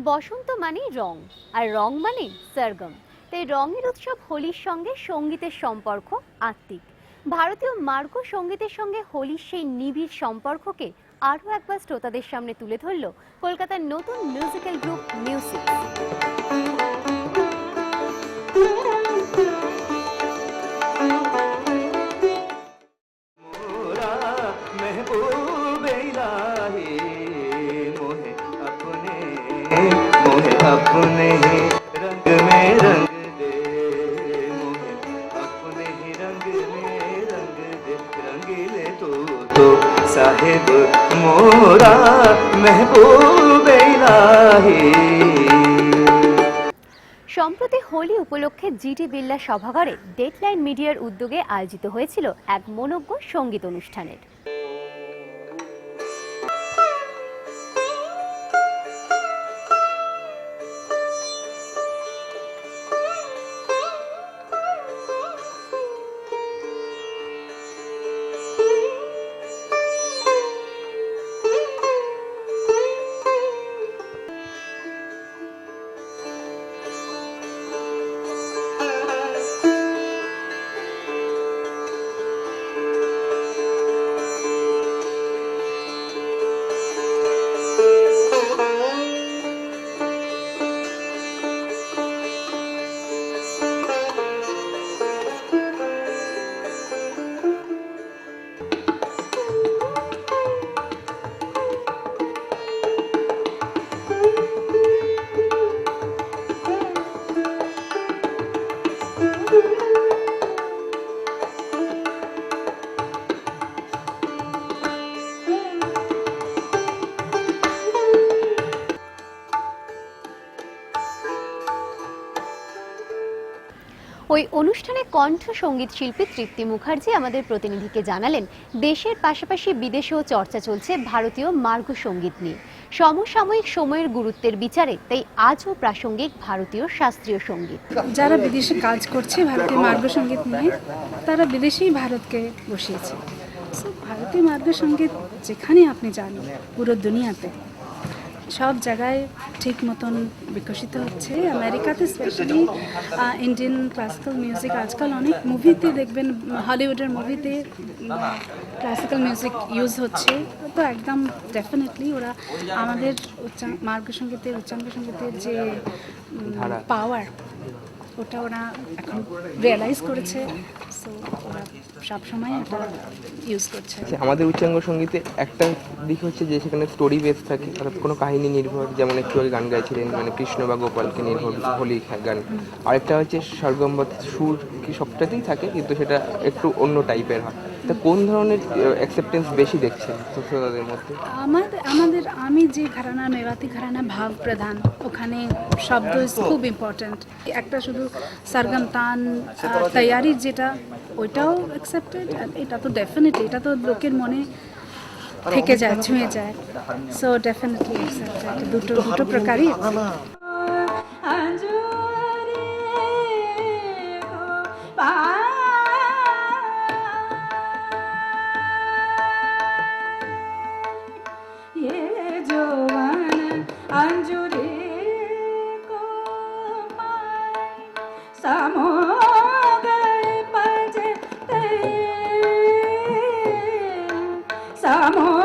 বসন্ত মানেই রং, আর রং মানেই সরগম। তাই রঙের উৎসব হোলির সঙ্গে সঙ্গীতের সম্পর্ক আত্মিক। ভারতীয় মার্গো সঙ্গীতের সঙ্গে হোলির সেই নিবিড় সম্পর্ককে আরও একবার শ্রোতাদের সামনে তুলে ধরল কলকাতার নতুন মিউজিক্যাল গ্রুপ মিউজিক। अपने ही रंग में रंग दे, मोहे अपने ही रंग में रंग दे, रंगीले तो साहिब मोरा महबूब इलाही। সম্প্রতি হোলি উপলক্ষে জিটি বিড়লা সভাঘরে ডেডলাইন মিডিয়ার উদ্যোগে আয়োজিত হয়েছিল এক মনোজ্ঞ সঙ্গীত অনুষ্ঠানের। ওই অনুষ্ঠানে কণ্ঠ সঙ্গীত শিল্পী তৃপ্তি মুখার্জি আমাদের প্রতিনিধিকে জানালেন, দেশের পাশাপাশি বিদেশেও চর্চা চলছে ভারতীয় মার্গো সঙ্গীত নিয়ে। সমসাময়িক সময়ের গুরুত্বের বিচারে তাই আজও প্রাসঙ্গিক ভারতীয় শাস্ত্রীয় সঙ্গীত। যারা বিদেশে কাজ করছে ভারতীয় মার্গো সঙ্গীত নিয়ে, তারা বিদেশেই ভারতকে বসিয়েছে। ভারতীয় মার্গো সঙ্গীত যেখানে আপনি যান পুরো দুনিয়াতে সব জায়গায় ঠিক মতন বিকশিত হচ্ছে। আমেরিকাতে স্পেশালি ইন্ডিয়ান ক্লাসিক্যাল মিউজিক আজকাল অনেক মুভিতে দেখবেন, হলিউডের মুভিতে ক্লাসিক্যাল মিউজিক ইউজ হচ্ছে। তো একদম ডেফিনেটলি ওরা আমাদের মার্গ সঙ্গীতের উচ্চাঙ্গ সঙ্গীতের যে পাওয়ার ওটা ওরা এখন রিয়েলাইজ করেছে। সো ওরা সবসময় এটা ইউজ করছে। আমাদের উচ্চাঙ্গ সঙ্গীতে একটা দিক হচ্ছে যে সেখানে স্টোরি বেস থাকে, অর্থাৎ কোনো কাহিনী নির্ভর, যেমন একটু আগে গান গাইছিলেন মানে কৃষ্ণ বা গোপালকে নির্ভর হোলি গান। আরেকটা হচ্ছে সরগম বা সুর কি সবটাতেই থাকে, কিন্তু সেটা একটু অন্য টাইপের হয়। তা কোন ধরনের অ্যাকসেপ্টেন্স বেশি দেখছেন শ্রোতাদের মধ্যে? আমি যে ঘরানা মেওয়াতি ঘরানা ভাব প্রধান, ওখানে শব্দ খুব ইম্পর্ট্যান্ট। একটা শুধু সরগম তান তৈয়ারির যেটা ওইটাও অ্যাকসেপ্টেড, আর এটা তো ডেফিনেটলি এটা তো লোকের মনে থেকে যায়, ছুঁয়ে যায়। সো ডেফিনেটলি অ্যাকসেপ্টেড, দুটো প্রকারই। Samo